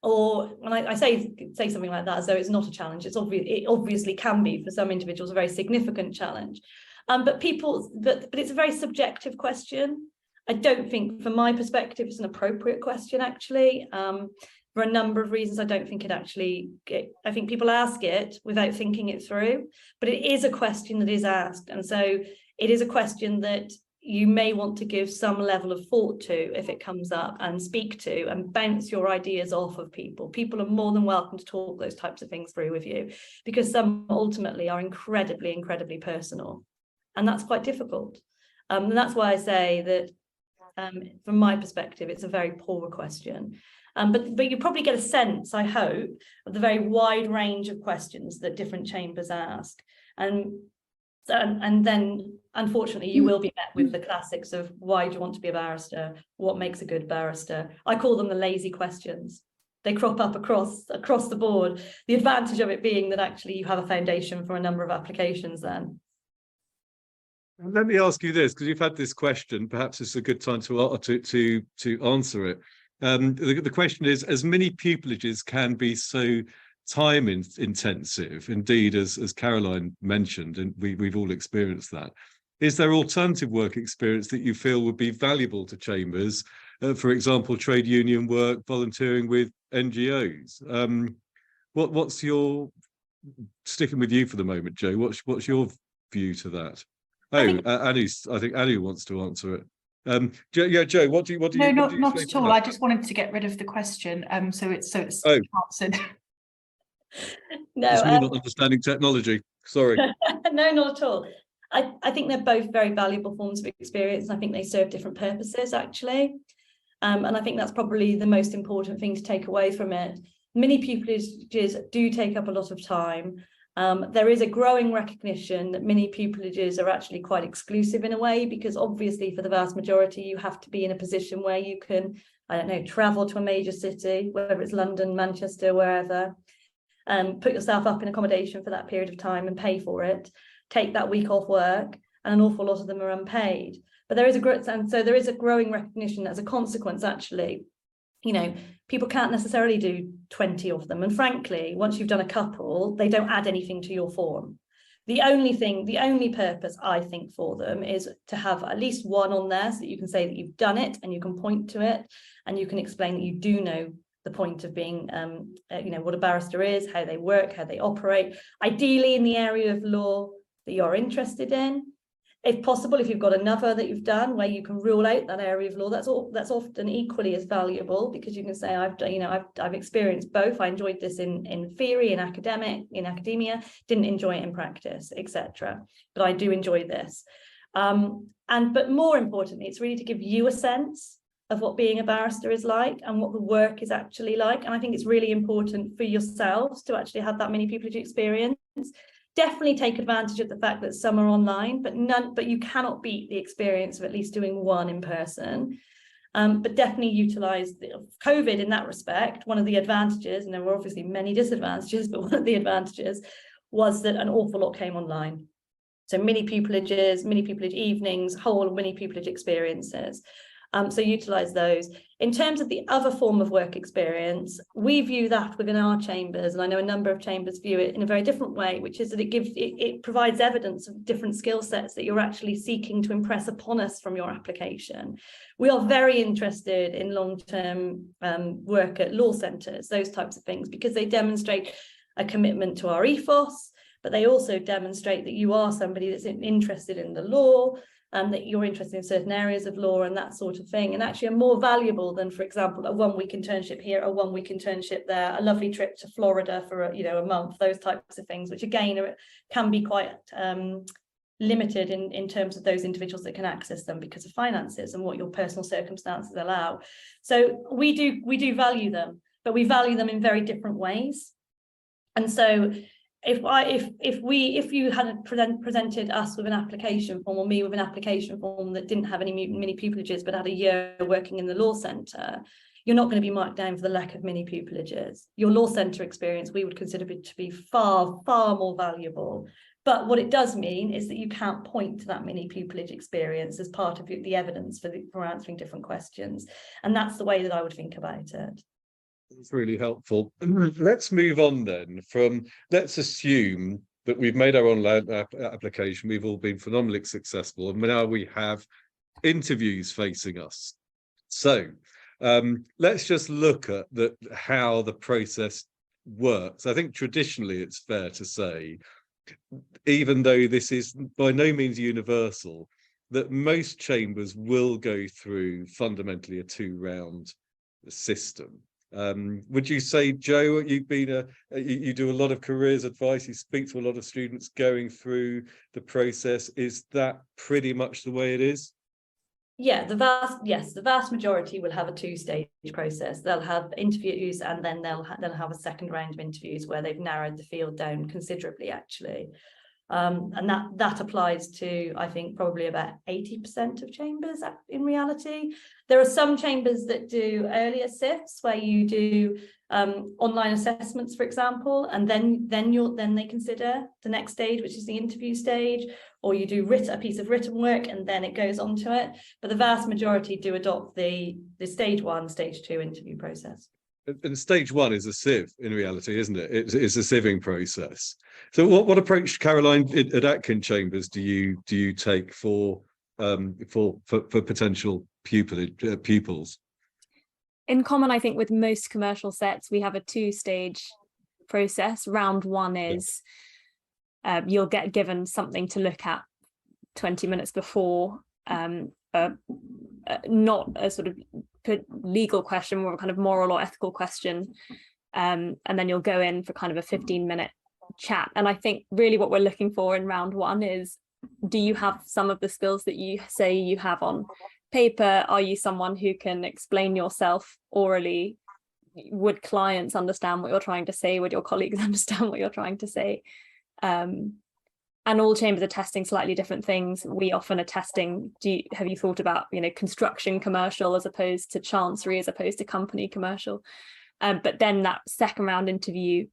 Or when I say something like that as though it's not a challenge, it obviously can be for some individuals a very significant challenge. But it's a very subjective question. I don't think, from my perspective, it's an appropriate question, actually. For a number of reasons, I don't think I think people ask it without thinking it through, but it is a question that is asked. And so it is a question that you may want to give some level of thought to if it comes up, and speak to and bounce your ideas off of people. People are more than welcome to talk those types of things through with you, because some ultimately are incredibly, incredibly personal. And that's quite difficult. And that's why I say that from my perspective, it's a very poor question. But you probably get a sense, I hope, of the very wide range of questions that different chambers ask. And then, unfortunately, you will be met with the classics of, why do you want to be a barrister? What makes a good barrister? I call them the lazy questions. They crop up across the board. The advantage of it being that actually you have a foundation for a number of applications then. Let me ask you this, because you've had this question. Perhaps it's a good time to answer it. The question is, as many pupillages can be so time intensive, indeed, as Caroline mentioned, and we've all experienced that. Is there alternative work experience that you feel would be valuable to chambers? For example, trade union work, volunteering with NGOs. What's your, sticking with you for the moment, Jo? What's your view to that? Oh, I think Anu wants to answer it. Jo, what do you? No, not at all. I just wanted to get rid of the question, so it's answered. No, it's me not understanding technology. Sorry. No, not at all. I think they're both very valuable forms of experience, and I think they serve different purposes, actually. And I think that's probably the most important thing to take away from it. Many pupillages do take up a lot of time. There is a growing recognition that many pupillages are actually quite exclusive in a way, because obviously for the vast majority, you have to be in a position where you can, travel to a major city, whether it's London, Manchester, wherever, put yourself up in accommodation for that period of time and pay for it, take that week off work, and an awful lot of them are unpaid. But there is a growing recognition as a consequence, actually. People can't necessarily do 20 of them. And frankly, once you've done a couple, they don't add anything to your form. The only purpose I think for them is to have at least one on there, so that you can say that you've done it and you can point to it and you can explain that you do know the point of being, what a barrister is, how they work, how they operate, ideally in the area of law that you're interested in. If possible, if you've got another that you've done where you can rule out that area of law, that's often equally as valuable, because you can say, I've experienced both. I enjoyed this in theory, in academia, didn't enjoy it in practice, etc. But I do enjoy this. But more importantly, it's really to give you a sense of what being a barrister is like and what the work is actually like. And I think it's really important for yourselves to actually have that many pupillage experience. Definitely take advantage of the fact that some are online, but you cannot beat the experience of at least doing one in person. But definitely utilize COVID in that respect. One of the advantages, and there were obviously many disadvantages, but one of the advantages was that an awful lot came online. So mini pupillages, mini pupillage evenings, whole mini pupillage experiences. So utilize those. In terms of the other form of work experience, we view that within our chambers, and I know a number of chambers view it in a very different way, which is that it provides evidence of different skill sets that you're actually seeking to impress upon us from your application. We are very interested in long-term work at law centres, those types of things, because they demonstrate a commitment to our ethos, but they also demonstrate that you are somebody that's interested in the law, that you're interested in certain areas of law and that sort of thing, and actually are more valuable than, for example, a one-week internship here, a one-week internship there, a lovely trip to Florida for a month, those types of things, which again can be quite limited in terms of those individuals that can access them because of finances and what your personal circumstances allow. So we do value them, but we value them in very different ways. And so if you had presented us with an application form, or me with an application form that didn't have any mini pupillages but had a year working in the law centre, you're not going to be marked down for the lack of mini pupillages. Your law centre experience we would consider to be far more valuable. But what it does mean is that you can't point to that mini pupillage experience as part of the evidence for answering different questions. And that's the way that I would think about it. It's really helpful. Let's move on then from, let's assume that we've made our online application, we've all been phenomenally successful, and now we have interviews facing us. So let's just look at how the process works. I think traditionally it's fair to say, even though this is by no means universal, that most chambers will go through fundamentally a 2-round system. Would you say, Joe, you've been you do a lot of careers advice, you speak to a lot of students going through the process, is that pretty much the way it is? Yeah, the vast majority will have a 2-stage process. They'll have interviews, and then they'll have a second round of interviews where they've narrowed the field down considerably, actually. And that applies to, I think, probably about 80% of chambers in reality. There are some chambers that do earlier SIFs where you do online assessments, for example, and then they consider the next stage, which is the interview stage, or you do a piece of written work and then it goes on to it. But the vast majority do adopt the stage 1, stage 2 interview process. And stage 1 is a sieve in reality, isn't it? It's a sieving process. So what approach, Caroline, at Atkin Chambers do you take for potential pupils? In common, I think, with most commercial sets, we have a 2-stage process. Round 1 is you'll get given something to look at 20 minutes before, not a sort of legal question, more of a kind of moral or ethical question, and then you'll go in for kind of a 15-minute chat. And I think really what we're looking for in round 1 is, do you have some of the skills that you say you have on paper? Are you someone who can explain yourself orally? Would clients understand what you're trying to say? Would your colleagues understand what you're trying to say? And all chambers are testing slightly different things. We often are testing, have you thought about, construction commercial as opposed to chancery, as opposed to company commercial? But then that second round interview,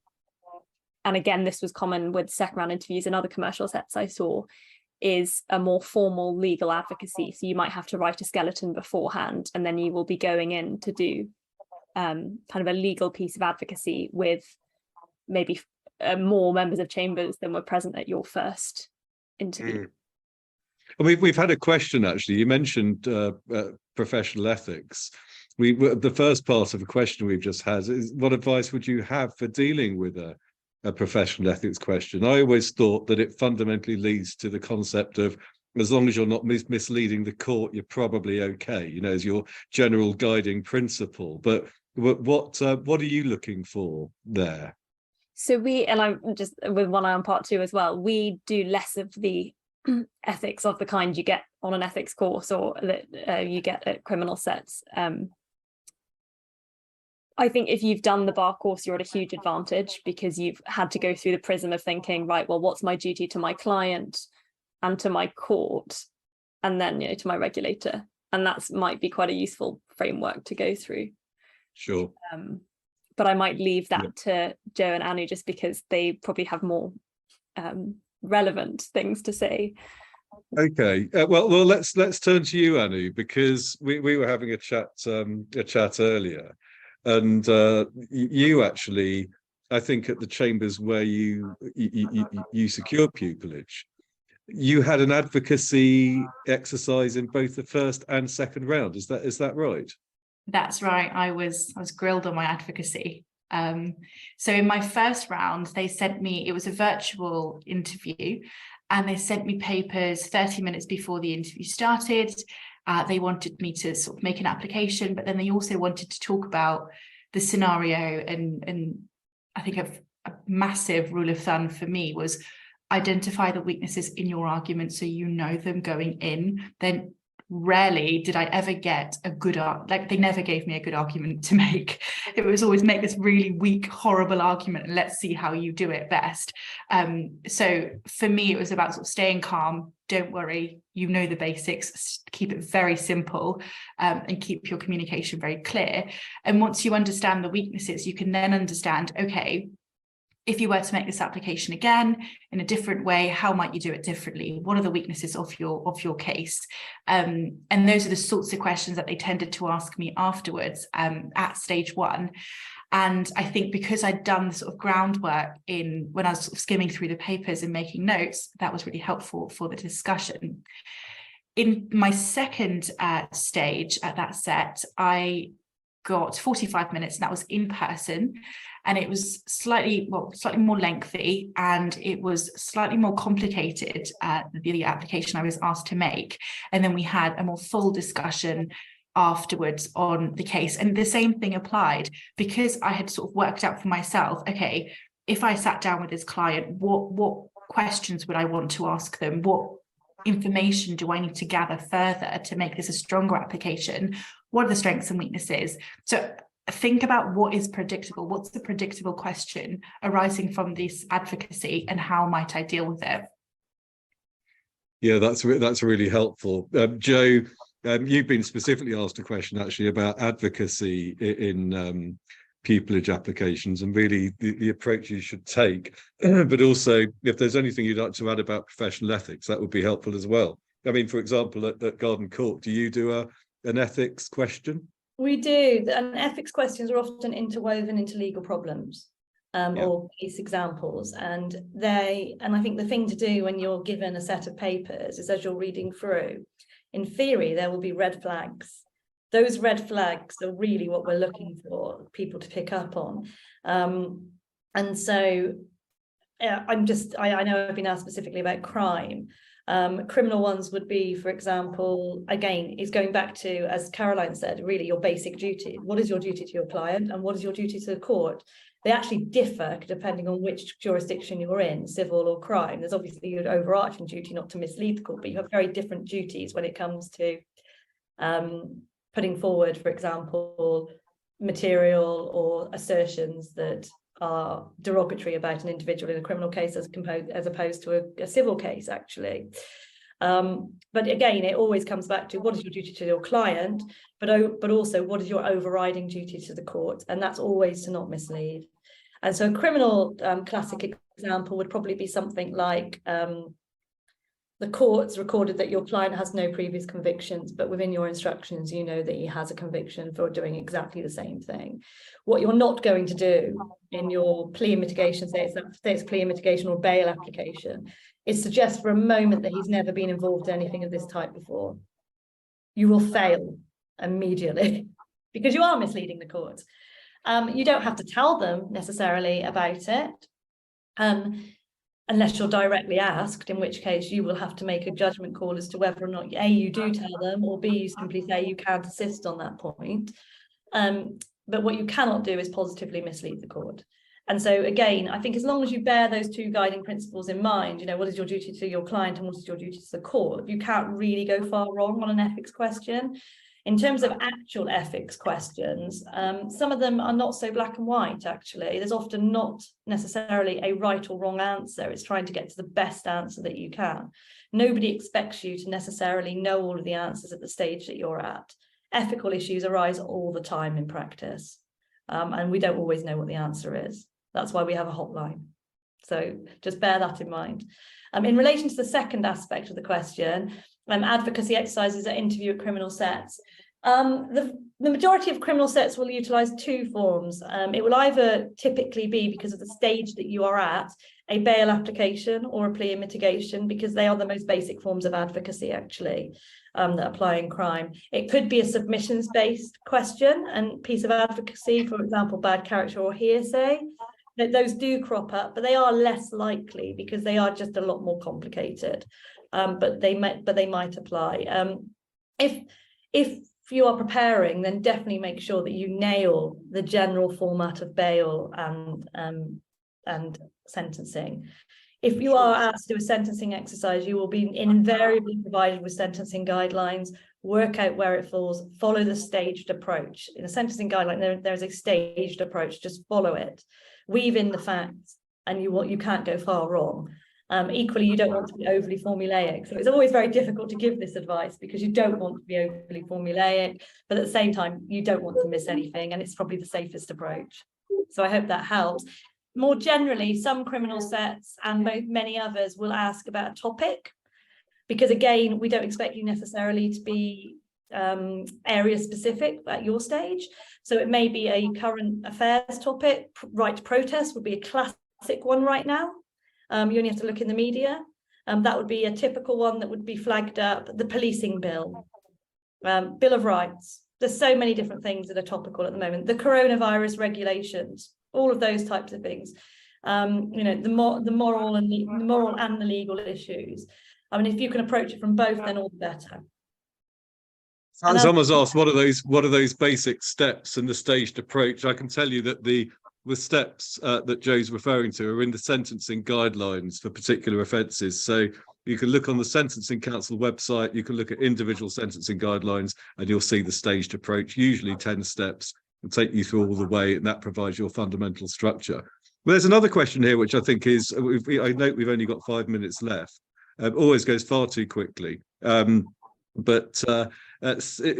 and again, this was common with second round interviews in other commercial sets I saw, is a more formal legal advocacy. So you might have to write a skeleton beforehand, and then you will be going in to do kind of a legal piece of advocacy with maybe more members of chambers than were present at your first interview. We've had a question, actually. You mentioned professional ethics. The first part of a question we've just had is, what advice would you have for dealing with a professional ethics question? I always thought that it fundamentally leads to the concept of, as long as you're not misleading the court, you're probably okay, as your general guiding principle. But what are you looking for there? So and I'm just with one eye on part 2 as well, we do less of the ethics of the kind you get on an ethics course or that you get at criminal sets. I think if you've done the bar course, you're at a huge advantage, because you've had to go through the prism of thinking, right, well, what's my duty to my client and to my court, and then to my regulator? And that might be quite a useful framework to go through. Sure. But I might leave that to Joe and Anu, just because they probably have more relevant things to say. Okay. Well, let's turn to you, Anu, because we were having a chat earlier, and you actually, I think, at the chambers where you secured pupillage, you had an advocacy exercise in both the first and second round. Is that right? That's right. I was grilled on my advocacy. So in my first round, they sent me, it was a virtual interview, and they sent me papers 30 minutes before the interview started. They wanted me to sort of make an application, but then they also wanted to talk about the scenario. And I think a massive rule of thumb for me was identify the weaknesses in your argument so you know them going in. Then rarely did I ever get a good like they never gave me a good argument to make. It was always make this really weak, horrible argument and let's see how you do it best. So for me, it was about sort of staying calm. Don't worry, you know the basics, keep it very simple, and keep your communication very clear. And once you understand the weaknesses, you can then understand, okay, if you were to make this application again in a different way, how might you do it differently? What are the weaknesses of your case? And those are the sorts of questions that they tended to ask me afterwards, at stage 1. And I think because I'd done the sort of groundwork when I was sort of skimming through the papers and making notes, that was really helpful for the discussion. In my second stage at that set, I got 45 minutes, and that was in person. And it was slightly more lengthy, and it was slightly more complicated, the application I was asked to make. And then we had a more full discussion afterwards on the case. And the same thing applied, because I had sort of worked out for myself, okay, if I sat down with this client, what questions would I want to ask them? What information do I need to gather further to make this a stronger application? What are the strengths and weaknesses? So think about what is predictable. What's the predictable question arising from this advocacy, and how might I deal with it? Yeah, that's really helpful. Jo, you've been specifically asked a question actually about advocacy in pupillage applications, and really the approach you should take. But also, if there's anything you'd like to add about professional ethics, that would be helpful as well. I mean, for example, at Garden Court, do you do an ethics question? We do, and ethics questions are often interwoven into legal problems, or case examples, and I think the thing to do when you're given a set of papers is, as you're reading through, in theory there will be red flags. Those red flags are really what we're looking for people to pick up on, and so I know I've been asked specifically about crime. Criminal ones would be, for example, again, is going back to, as Caroline said, really your basic duty. What is your duty to your client, and what is your duty to the court? They actually differ depending on which jurisdiction you're in, civil or crime. There's obviously your overarching duty not to mislead the court, but you have very different duties when it comes to putting forward, for example, material or assertions that are derogatory about an individual in a criminal case as opposed to a civil case, actually. But again, it always comes back to what is your duty to your client, but also what is your overriding duty to the court, and that's always to not mislead. And so a criminal classic example would probably be something like the court's recorded that your client has no previous convictions, but within your instructions, you know that he has a conviction for doing exactly the same thing. What you're not going to do in your plea mitigation, say it's plea mitigation or bail application, is suggest for a moment that he's never been involved in anything of this type before. You will fail immediately because you are misleading the court. You don't have to tell them necessarily about it. Unless you're directly asked, in which case you will have to make a judgment call as to whether or not A, you do tell them, or B, you simply say you can't assist on that point. But what you cannot do is positively mislead the court. And so again, I think as long as you bear those two guiding principles in mind, you know, what is your duty to your client and what is your duty to the court, you can't really go far wrong on an ethics question. In terms of actual ethics questions, some of them are not so black and white, actually. There's often not necessarily a right or wrong answer. It's trying to get to the best answer that you can. Nobody expects you to necessarily know all of the answers at the stage that you're at. Ethical issues arise all the time in practice, and we don't always know what the answer is. That's why we have a hotline. So just bear that in mind. In relation to the second aspect of the question, advocacy exercises at interview at criminal sets. The majority of criminal sets will utilise two forms. It will either typically be, because of the stage that you are at, a bail application or a plea in mitigation, because they are the most basic forms of advocacy, actually, that apply in crime. It could be a submissions-based question and piece of advocacy, for example, bad character or hearsay. Those do crop up, but they are less likely because they are just a lot more complicated. But they might apply. If you are preparing, then definitely make sure that you nail the general format of bail and sentencing. If you are asked to do a sentencing exercise, you will be invariably provided with sentencing guidelines, work out where it falls, follow the staged approach. In a sentencing guideline, there's a staged approach, just follow it. Weave in the facts, and you can't go far wrong. Equally, you don't want to be overly formulaic. So it's always very difficult to give this advice because you don't want to be overly formulaic, but at the same time, you don't want to miss anything, and it's probably the safest approach. So I hope that helps. More generally, some criminal sets and many others will ask about a topic, because again, we don't expect you necessarily to be area specific at your stage. So it may be a current affairs topic. Right to protest would be a classic one right now. You only have to look in the media. That would be a typical one that would be flagged up. The policing bill, Bill of Rights. There's so many different things that are topical at the moment. The coronavirus regulations, all of those types of things. The moral and the legal issues. I mean, if you can approach it from both, then all the better. Someone's asked, what are those basic steps in the staged approach? I can tell you that the steps that Joe's referring to are in the sentencing guidelines for particular offences. So you can look on the Sentencing Council website, you can look at individual sentencing guidelines, and you'll see the staged approach, usually 10 steps, and take you through all the way, and that provides your fundamental structure. But there's another question here, which I think is, I note we've only got 5 minutes left. Always goes far too quickly. But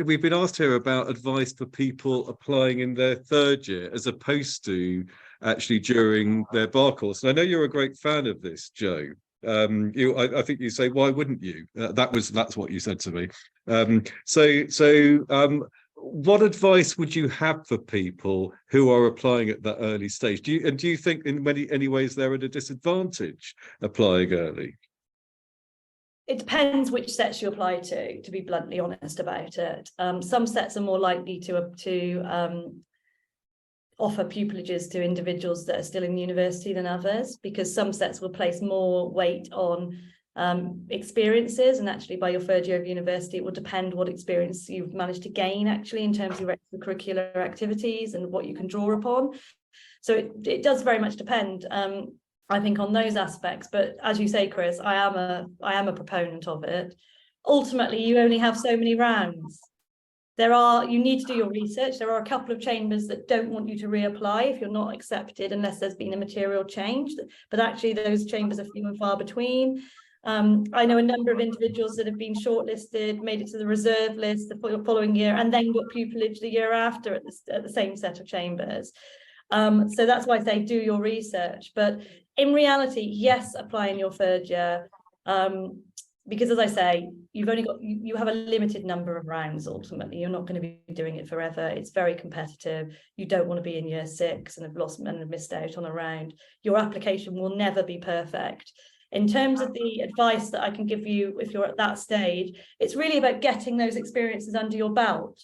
we've been asked here about advice for people applying in their third year as opposed to actually during their bar course. And I know you're a great fan of this, Joe. I think you say, why wouldn't you? That's what you said to me. What advice would you have for people who are applying at that early stage? Do you think in any ways they're at a disadvantage applying early? It depends which sets you apply to be bluntly honest about it. Some sets are more likely to offer pupillages to individuals that are still in university than others, because some sets will place more weight on experiences, and actually by your third year of university, it will depend what experience you've managed to gain actually in terms of your extracurricular activities and what you can draw upon. So it does very much depend. I think on those aspects, but as you say, Chris, I am a proponent of it. Ultimately, you only have so many rounds. You need to do your research. There are a couple of chambers that don't want you to reapply if you're not accepted unless there's been a material change, but actually those chambers are few and far between. I know a number of individuals that have been shortlisted, made it to the reserve list the following year, and then got pupillage the year after at the same set of chambers. So that's why I say do your research. But in reality, yes, apply in your third year, because as I say, you have a limited number of rounds. Ultimately, you're not going to be doing it forever. It's very competitive. You don't want to be in year 6 and have missed out on a round. Your application will never be perfect. In terms of the advice that I can give you if you're at that stage, it's really about getting those experiences under your belt.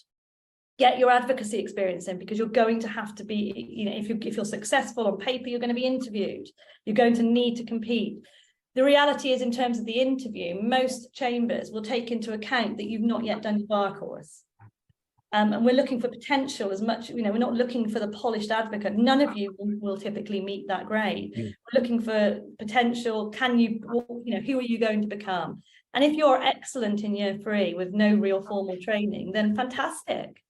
Get your advocacy experience in, because you're going to have to be, if you're successful on paper, you're going to be interviewed. You're going to need to compete. The reality is, in terms of the interview, most chambers will take into account that you've not yet done your bar course. And we're looking for potential as much, we're not looking for the polished advocate. None of you will typically meet that grade. We're looking for potential. Who are you going to become? And if you're excellent in year 3 with no real formal training, then fantastic.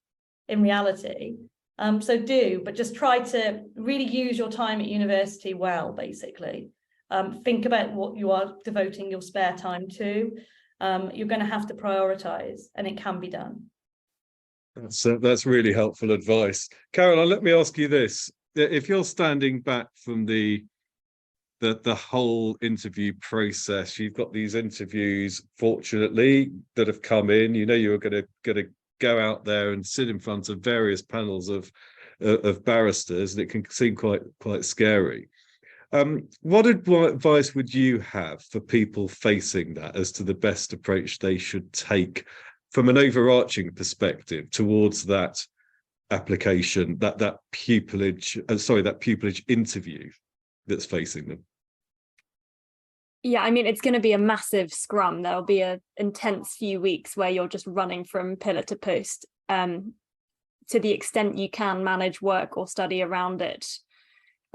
In reality, but just try to really use your time at university well. Basically, think about what you are devoting your spare time to. You're going to have to prioritize, and it can be done. That's really helpful advice, Caroline. Let me ask you this: if you're standing back from the whole interview process, you've got these interviews, fortunately, that have come in. You're going to go out there and sit in front of various panels of barristers, and it can seem quite scary. What advice would you have for people facing that as to the best approach they should take from an overarching perspective towards that application, that pupillage interview that's facing them? Yeah, I mean, it's going to be a massive scrum. There'll be an intense few weeks where you're just running from pillar to post. To the extent you can manage work or study around it,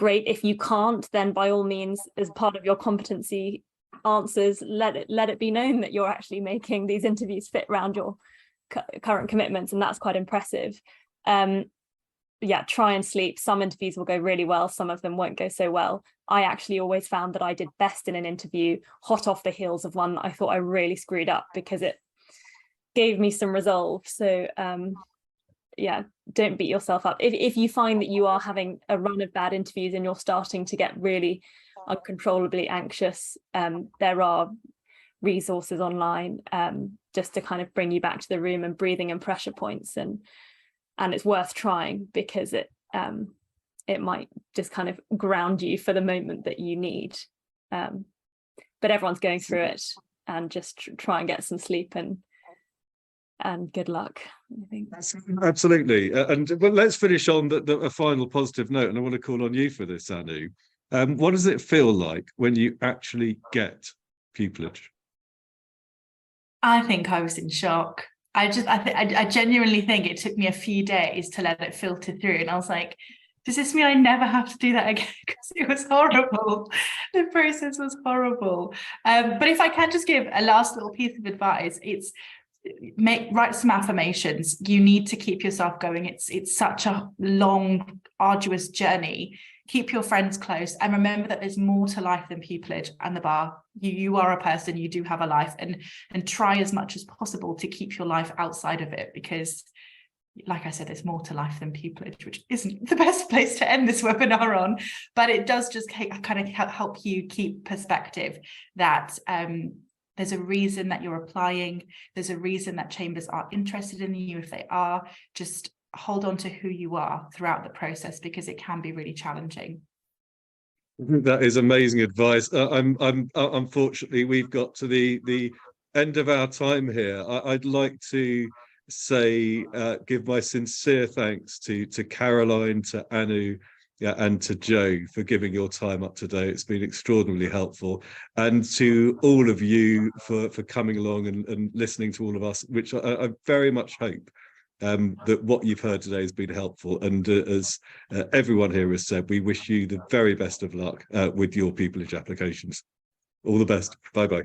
great. If you can't, then by all means, as part of your competency answers, let it be known that you're actually making these interviews fit around current commitments, and that's quite impressive. Yeah, try and sleep. Some interviews will go really well, some of them won't go so well. I actually always found that I did best in an interview hot off the heels of one that I thought I really screwed up, because it gave me some resolve. So yeah, don't beat yourself up. If you find that you are having a run of bad interviews and you're starting to get really uncontrollably anxious, there are resources online just to kind of bring you back to the room, and breathing and pressure points, and it's worth trying, because it might just kind of ground you for the moment that you need. But everyone's going through it, and just try and get some sleep, and good luck, I think. Absolutely. And well, let's finish on a final positive note, and I want to call on you for this, Anu. What does it feel like when you actually get pupillage? I think I was in shock. I genuinely think it took me a few days to let it filter through, and I was like, does this mean I never have to do that again? Because it was horrible. The process was horrible. But if I can just give a last little piece of advice, it's write some affirmations. You need to keep yourself going. It's such a long, arduous journey. Keep your friends close, and remember that there's more to life than pupillage and the bar. You are a person, you do have a life, and try as much as possible to keep your life outside of it, because like I said, there's more to life than pupillage, which isn't the best place to end this webinar on, but it does just kind of help you keep perspective that there's a reason that you're applying. There's a reason that chambers are interested in you. If they are, just hold on to who you are throughout the process, because it can be really challenging. That is amazing advice. Unfortunately, we've got to the end of our time here. I'd like to say, give my sincere thanks to Caroline, to Anu, and to Joe for giving your time up today. It's been extraordinarily helpful, and to all of you for coming along and listening to all of us, which I very much hope that what you've heard today has been helpful. And as everyone here has said, we wish you the very best of luck with your pupillage applications. All the best. Bye-bye.